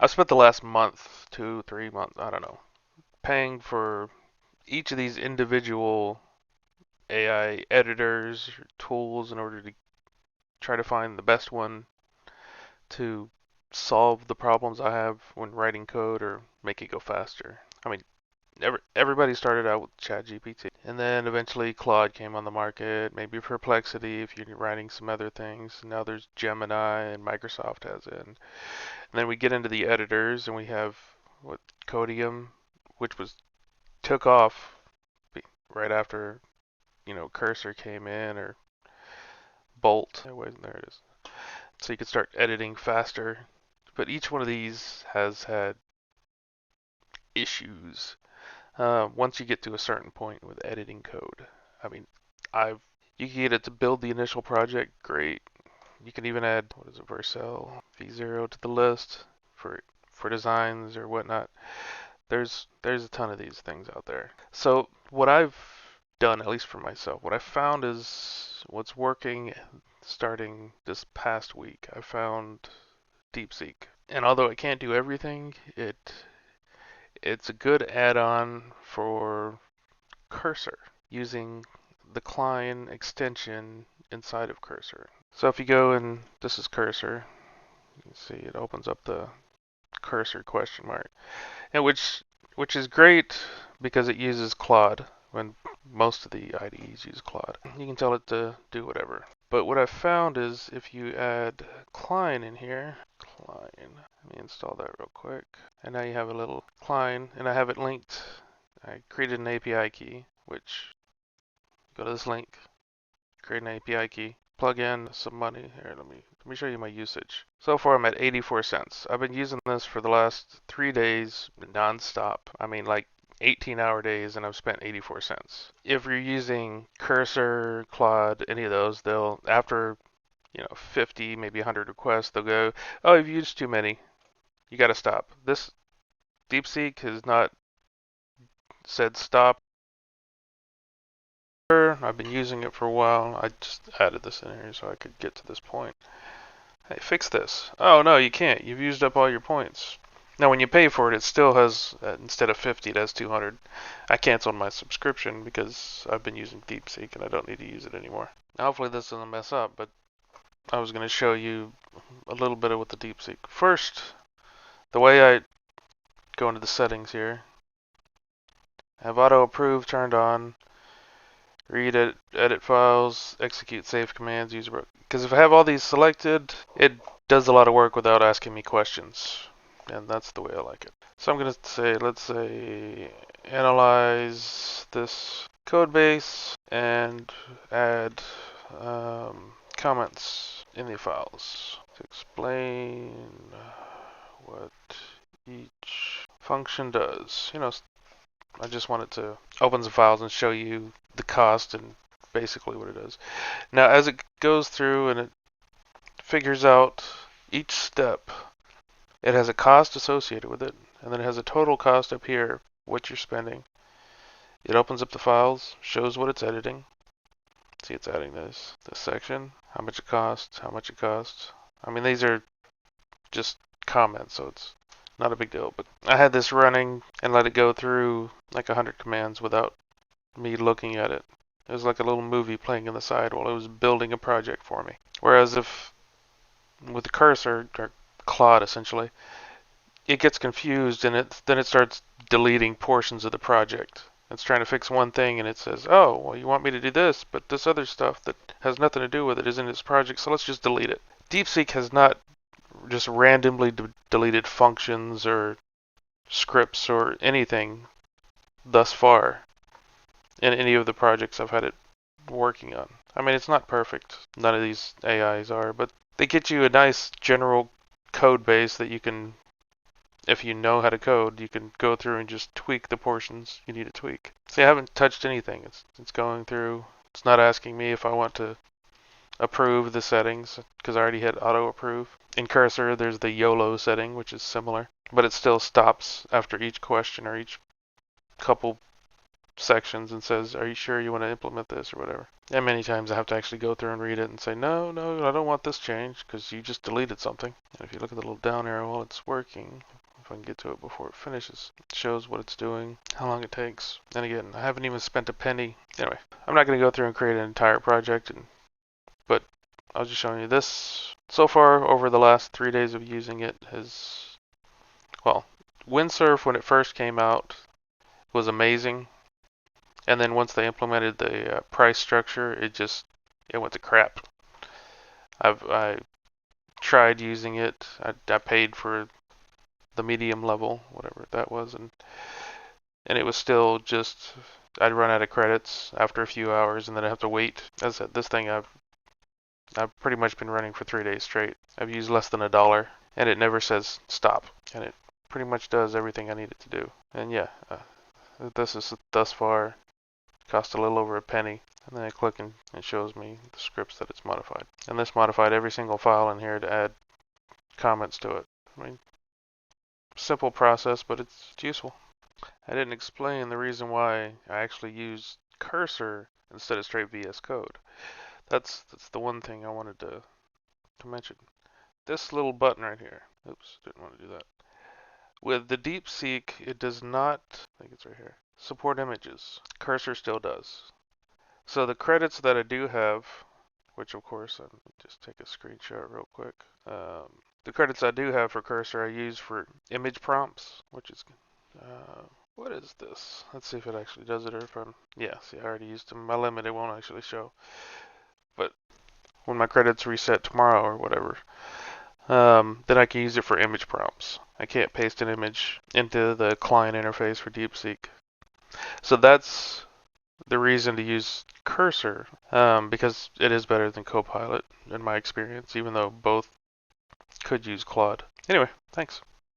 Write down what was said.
I've spent the last month, 2, 3 months, I don't know, paying for each of these individual AI editors, or tools in order to try to find the best one to solve the problems I have when writing code or make it go faster. I mean, everybody started out with ChatGPT, and then eventually Claude came on the market, maybe Perplexity if you're writing some other things. Now there's Gemini and Microsoft has it. And then we get into the editors and we have what Codium, which was took off right after, Cursor came in, or Bolt. There it is. So you could start editing faster. But each one of these has had issues once you get to a certain point with editing code. I mean, I've you can get it to build the initial project, great. You can even add what is it, Vercel V0 to the list for designs or whatnot. There's a ton of these things out there. So what I've done, at least for myself, what I found is what's working starting this past week. I found DeepSeek. And although it can't do everything, it's a good add-on for Cursor using the Cline extension inside of Cursor. So if you go and this is Cursor, you can see it opens up the Cursor question mark, and which is great because it uses Claude when most of the IDEs use Claude. You can tell it to do whatever. But what I found is if you add Cline in here, Cline, let me install that real quick. And now you have a little Cline, and I have it linked. I created an API key, which go to this link, create an API key, plug in some money. Here, let me show you my usage. So far I'm at 84 cents. I've been using this for the last 3 days non-stop. I mean like 18-hour days, and I've spent 84 cents. If you're using Cursor, Claude, any of those, they'll after 50, maybe 100 requests, they'll go, "Oh, you've used too many. You got to stop." This DeepSeek has not said stop. I've been using it for a while. I just added this in here so I could get to this point. Hey, fix this. Oh no, you can't. You've used up all your points. Now when you pay for it, it still has, instead of 50, it has 200. I canceled my subscription because I've been using DeepSeek and I don't need to use it anymore. Now, hopefully this doesn't mess up, but I was going to show you a little bit of what the DeepSeek. First, the way I go into the settings here, I have auto approve turned on, read, edit files, execute save commands, user. Because if I have all these selected, it does a lot of work without asking me questions. And that's the way I like it. So I'm going to say, let's say, analyze this code base and add comments in the files to explain what each function does. I just wanted to open some files and show you the cost and basically what it is. Now, as it goes through and it figures out each step, it has a cost associated with it, and then it has a total cost up here, what you're spending. It opens up the files, shows what it's editing. See, it's adding this section, how much it costs, how much it costs. I mean, these are just comments, so it's not a big deal. But I had this running and let it go through like 100 commands without me looking at it. It was like a little movie playing on the side while it was building a project for me. Whereas if with the Cursor, or Claude essentially, it gets confused and then it starts deleting portions of the project. It's trying to fix one thing and it says, "Oh, well, you want me to do this, but this other stuff that has nothing to do with it is in this project, so let's just delete it." DeepSeek has not just randomly deleted functions or scripts or anything thus far in any of the projects I've had it working on. I mean, it's not perfect. None of these AIs are, but they get you a nice general code base that you can, if you know how to code, you can go through and just tweak the portions you need to tweak. See, I haven't touched anything. It's going through. It's not asking me if I want to approve the settings because I already hit auto approve. In Cursor, there's the YOLO setting, which is similar, but it still stops after each question or each couple sections and says, are you sure you want to implement this or whatever. And many times I have to actually go through and read it and say, no, I don't want this change because you just deleted something. And if you look at the little down arrow while it's working, if I can get to it before it finishes, it shows what it's doing, how long it takes. And again, I haven't even spent a penny. Anyway, I'm not going to go through and create an entire project, but I was just showing you this. So far, over the last 3 days of using it, well, Windsurf, when it first came out, was amazing. And then once they implemented the price structure, it went to crap. I tried using it. I paid for the medium level, whatever that was, and it was still just, I'd run out of credits after a few hours, and then I'd have to wait. As I said, this thing I've pretty much been running for 3 days straight. I've used less than $1, and it never says stop, and it pretty much does everything I need it to do. And yeah, this is thus far cost a little over a penny. And then I click and it shows me the scripts that it's modified. And this modified every single file in here to add comments to it. I mean, simple process, but it's useful. I didn't explain the reason why I actually use Cursor instead of straight VS Code. That's the one thing I wanted to mention. This little button right here. Oops, didn't want to do that. With the DeepSeek, it does not, I think it's right here, support images. Cursor still does. So the credits that I do have, which of course, let me just take a screenshot real quick. The credits I do have for Cursor I use for image prompts, which is, what is this? Let's see if it actually does it, or if yeah, see, I already used them. My limit, it won't actually show. But when my credits reset tomorrow or whatever, then I can use it for image prompts. I can't paste an image into the client interface for DeepSeek. So that's the reason to use Cursor, because it is better than Copilot in my experience, even though both could use Claude. Anyway, thanks.